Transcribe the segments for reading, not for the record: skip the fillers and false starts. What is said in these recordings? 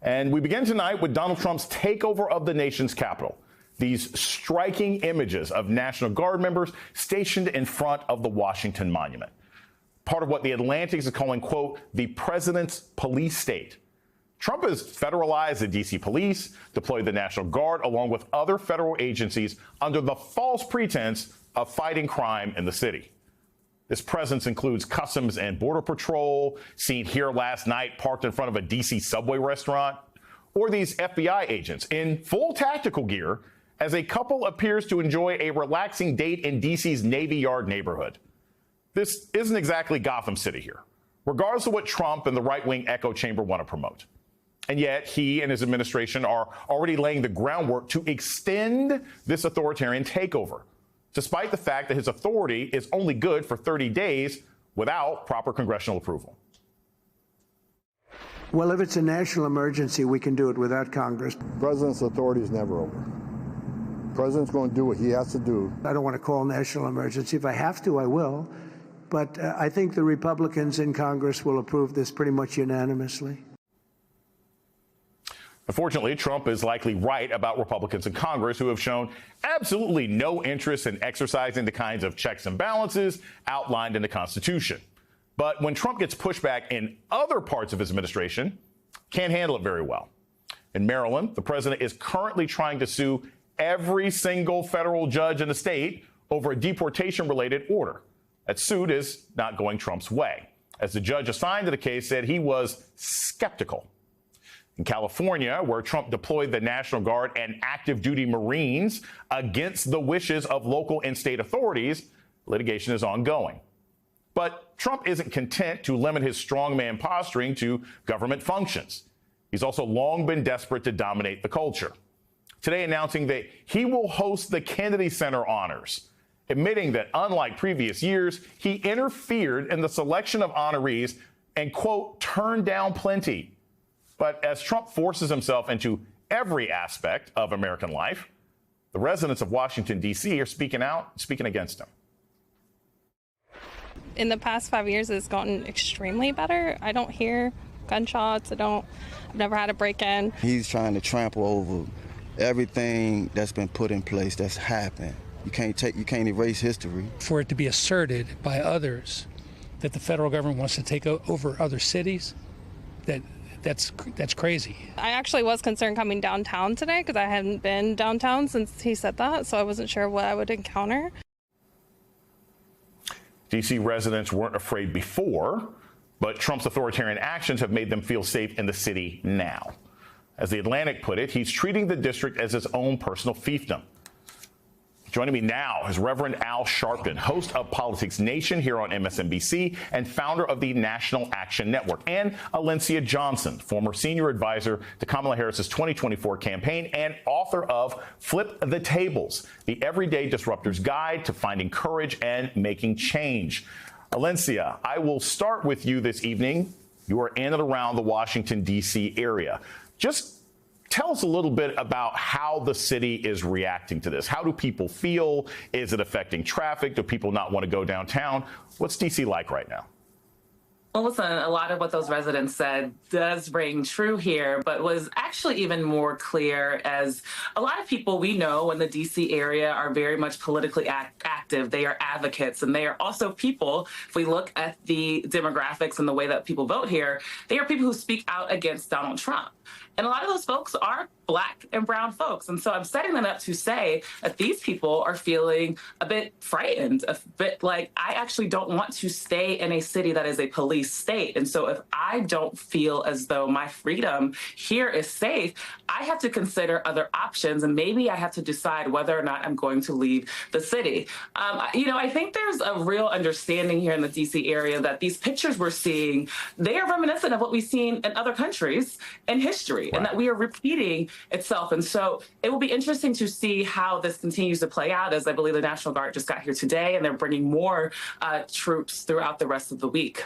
And we begin tonight with Donald Trump's takeover of the nation's capital. These striking images of National Guard members stationed in front of the Washington Monument. Part of what the Atlantic is calling, quote, the president's police state. Trump has federalized the D.C. police, deployed the National Guard along with other federal agencies under the false pretense of fighting crime in the city. This presence includes Customs and Border Patrol, seen here last night parked in front of a D.C. Subway restaurant, or these FBI agents in full tactical gear as a couple appears to enjoy a relaxing date in D.C.'s Navy Yard neighborhood. This isn't exactly Gotham City here, regardless of what Trump and the right-wing echo chamber want to promote. And yet he and his administration are already laying the groundwork to extend this authoritarian takeover, despite the fact that his authority is only good for 30 days without proper congressional approval. Well, if it's a national emergency, we can do it without Congress. The president's authority is never over. The president's going to do what he has to do. I don't want to call national emergency. If I have to, I will. But I think the Republicans in Congress will approve this pretty much unanimously. Unfortunately, Trump is likely right about Republicans in Congress who have shown absolutely no interest in exercising the kinds of checks and balances outlined in the Constitution. But when Trump gets pushback in other parts of his administration, can't handle it very well. In Maryland, the president is currently trying to sue every single federal judge in the state over a deportation-related order. That suit is not going Trump's way, as the judge assigned to the case said he was skeptical. In California, where Trump deployed the National Guard and active duty Marines against the wishes of local and state authorities, litigation is ongoing. But Trump isn't content to limit his strongman posturing to government functions. He's also long been desperate to dominate the culture. Today announcing that he will host the Kennedy Center honors, admitting that unlike previous years, he interfered in the selection of honorees and, quote, turned down plenty. But as Trump forces himself into every aspect of American life, the residents of Washington, D.C. are speaking out, speaking against him. In the past 5 years, it's gotten extremely better. I don't hear gunshots. I've never had a break-in. He's trying to trample over everything that's been put in place that's happened. You can't erase history. For it to be asserted by others that the federal government wants to take over other cities, that's crazy. I actually was concerned coming downtown today because I hadn't been downtown since he said that, so I wasn't sure what I would encounter. D.C. residents weren't afraid before, but Trump's authoritarian actions have made them feel safe in the city now. As The Atlantic put it, he's treating the district as his own personal fiefdom. Joining me now is Reverend Al Sharpton, host of Politics Nation here on MSNBC and founder of the National Action Network, and Alencia Johnson, former senior advisor to Kamala Harris's 2024 campaign and author of Flip the Tables, the Everyday Disruptor's Guide to Finding Courage and Making Change. Alencia, I will start with you this evening. You are in and around the Washington, D.C. area. Just tell us a little bit about how the city is reacting to this. How do people feel? Is it affecting traffic? Do people not want to go downtown? What's D.C. like right now? Well, listen, a lot of what those residents said does ring true here, but was actually even more clear as a lot of people we know in the D.C. area are very much politically active. They are advocates, and they are also people, if we look at the demographics and the way that people vote here, they are people who speak out against Donald Trump. And a lot of those folks are Black and brown folks. And so I'm setting that up to say that these people are feeling a bit frightened, a bit like, I actually don't want to stay in a city that is a police state. And so if I don't feel as though my freedom here is safe, I have to consider other options. And maybe I have to decide whether or not I'm going to leave the city. I think there's a real understanding here in the DC area that these pictures we're seeing, they are reminiscent of what we've seen in other countries in history, right, and that we are repeating itself. And so it will be interesting to see how this continues to play out, as I believe the National Guard just got here today, and they're bringing more troops throughout the rest of the week.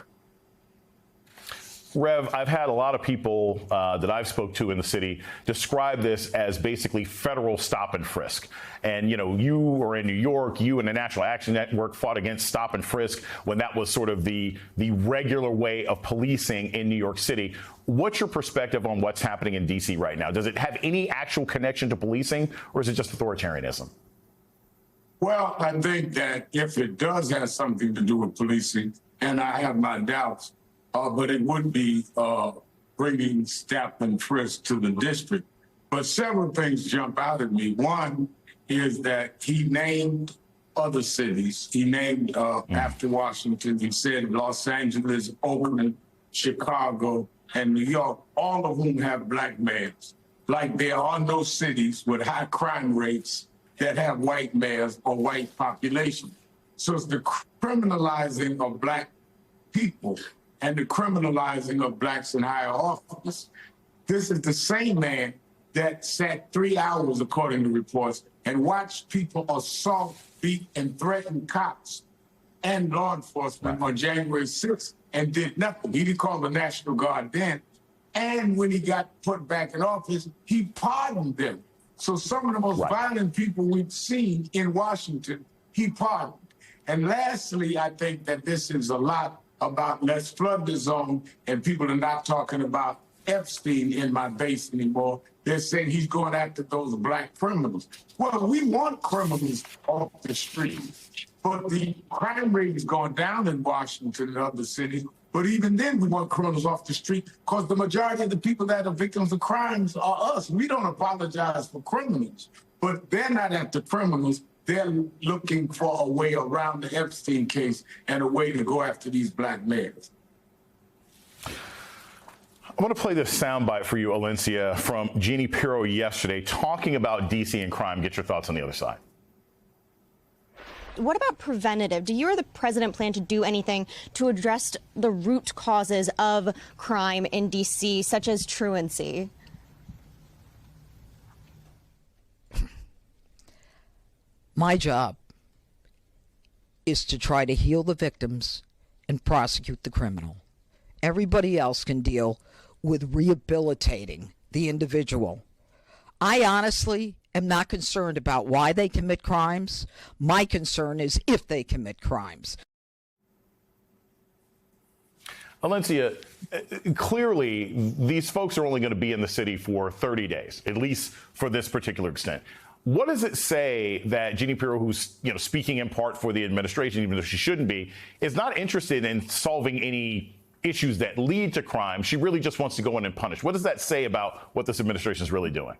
Rev, I've had a lot of people that I've spoke to in the city describe this as basically federal stop and frisk. And, you know, you were in New York, you and the National Action Network fought against stop and frisk when that was sort of the regular way of policing in New York City. What's your perspective on what's happening in D.C. right now? Does it have any actual connection to policing, or is it just authoritarianism? Well, I think that if it does have something to do with policing, and I have my doubts, but it would be bringing stop and frisk to the district. But several things jump out at me. One is that he named other cities. He named after Washington. He said Los Angeles, Oakland, Chicago, and New York, all of whom have black mayors. Like there are no cities with high crime rates that have white mayors or white population. So it's the criminalizing of black people and the criminalizing of blacks in higher office. This is the same man that sat 3 hours, according to reports, and watched people assault, beat, and threaten cops and law enforcement on January 6th and did nothing. He didn't call the National Guard then. And when he got put back in office, he pardoned them. So some of the most violent people we've seen in Washington, he pardoned. And lastly, I think that this is a lot about let's flood the zone, and people are not talking about Epstein in my base anymore. They're saying he's going after those black criminals. Well, we want criminals off the street, but the crime rate is going down in Washington and other cities. But even then, we want criminals off the street because the majority of the people that are victims of crimes are us. We don't apologize for criminals, but they're not after criminals. They're looking for a way around the Epstein case and a way to go after these black mayors. I want to play this soundbite for you, Alencia, from Jeannie Pirro yesterday talking about D.C. and crime. Get your thoughts on the other side. What about preventative? Do you or the president plan to do anything to address the root causes of crime in D.C., such as truancy? My job is to try to heal the victims and prosecute the criminal. Everybody else can deal with rehabilitating the individual. I honestly am not concerned about why they commit crimes. My concern is if they commit crimes. Alencia, clearly these folks are only going to be in the city for 30 days, at least for this particular extent. What does it say that Jeannie Pirro, who's speaking in part for the administration, even though she shouldn't be, is not interested in solving any issues that lead to crime? She really just wants to go in and punish. What does that say about what this administration is really doing?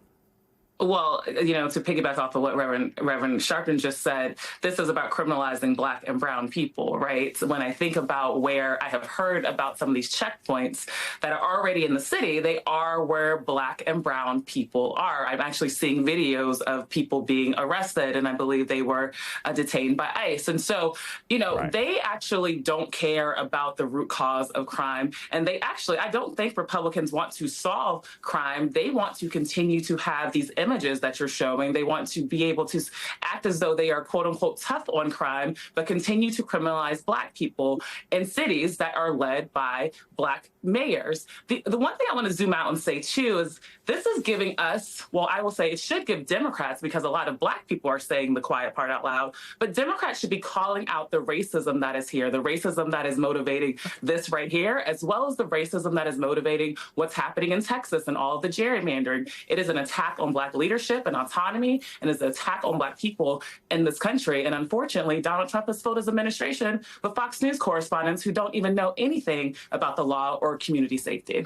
Well, to piggyback off of what Reverend Sharpton just said, this is about criminalizing black and brown people, right? So when I think about where I have heard about some of these checkpoints that are already in the city, they are where black and brown people are. I'm actually seeing videos of people being arrested, and I believe they were detained by ICE. And so, they actually don't care about the root cause of crime. And I don't think Republicans want to solve crime. They want to continue to have these images that you're showing. They want to be able to act as though they are quote unquote tough on crime, but continue to criminalize black people in cities that are led by black mayors. The one thing I want to zoom out and say too is this is giving us, well, I will say it should give Democrats, because a lot of black people are saying the quiet part out loud, but Democrats should be calling out the racism that is here, the racism that is motivating this right here, as well as the racism that is motivating what's happening in Texas and all of the gerrymandering. It is an attack on black leadership and autonomy, and it's an attack on black people in this country. And unfortunately, Donald Trump has filled his administration with Fox News correspondents who don't even know anything about the law or community safety.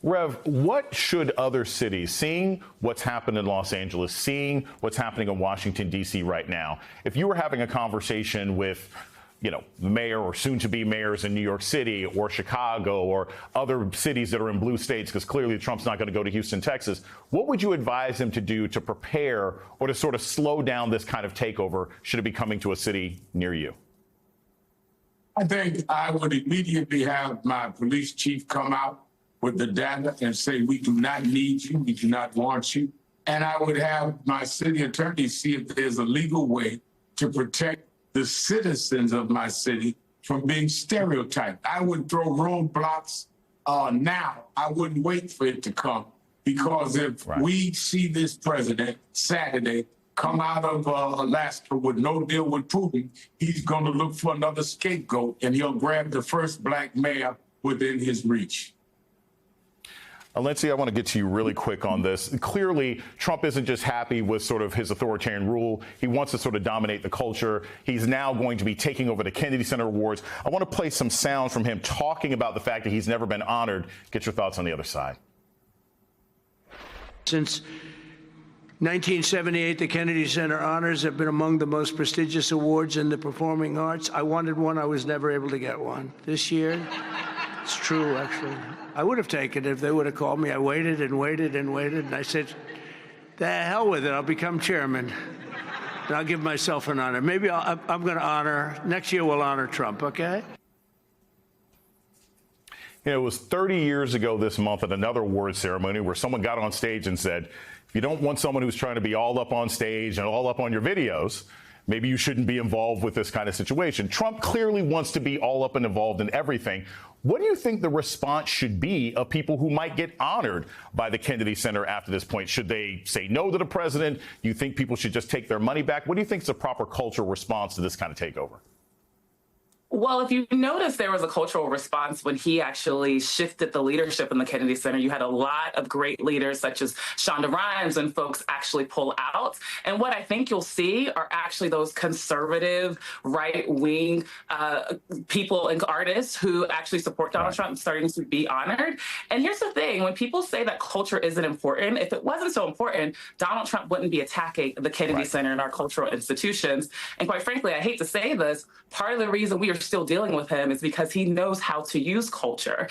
Rev, what should other cities, seeing what's happened in Los Angeles, seeing what's happening in Washington, D.C. right now, if you were having a conversation with the mayor or soon-to-be mayors in New York City or Chicago or other cities that are in blue states, because clearly Trump's not going to go to Houston, Texas, what would you advise them to do to prepare or to sort of slow down this kind of takeover should it be coming to a city near you? I think I would immediately have my police chief come out with the data and say, we do not need you, we do not want you. And I would have my city attorney see if there's a legal way to protect the citizens of my city from being stereotyped. I would throw roadblocks now. I wouldn't wait for it to come, because if we see this president Saturday come out of Alaska with no deal with Putin, he's going to look for another scapegoat, and he'll grab the first black mayor within his reach. Lindsay, I want to get to you really quick on this. Clearly, Trump isn't just happy with sort of his authoritarian rule. He wants to sort of dominate the culture. He's now going to be taking over the Kennedy Center Awards. I want to play some sound from him talking about the fact that he's never been honored. Get your thoughts on the other side. Since 1978, the Kennedy Center Honors have been among the most prestigious awards in the performing arts. I wanted one. I was never able to get one. This year, it's true, actually. I would have taken it if they would have called me. I waited and waited and waited, and I said, the hell with it. I'll become chairman, and I'll give myself an honor. Maybe I'm going to honor, next year we'll honor Trump, okay? You know, it was 30 years ago this month at another award ceremony where someone got on stage and said, if you don't want someone who's trying to be all up on stage and all up on your videos, maybe you shouldn't be involved with this kind of situation. Trump clearly wants to be all up and involved in everything. What do you think the response should be of people who might get honored by the Kennedy Center after this point? Should they say no to the president? Do you think people should just take their money back? What do you think is the proper cultural response to this kind of takeover? Well, if you notice, there was a cultural response when he actually shifted the leadership in the Kennedy Center. You had a lot of great leaders such as Shonda Rhimes and folks actually pull out. And what I think you'll see are actually those conservative, right-wing people and artists who actually support Donald Trump starting to be honored. And here's the thing. When people say that culture isn't important, if it wasn't so important, Donald Trump wouldn't be attacking the Kennedy Center and our cultural institutions. And quite frankly, I hate to say this, part of the reason we are still dealing with him is because he knows how to use culture.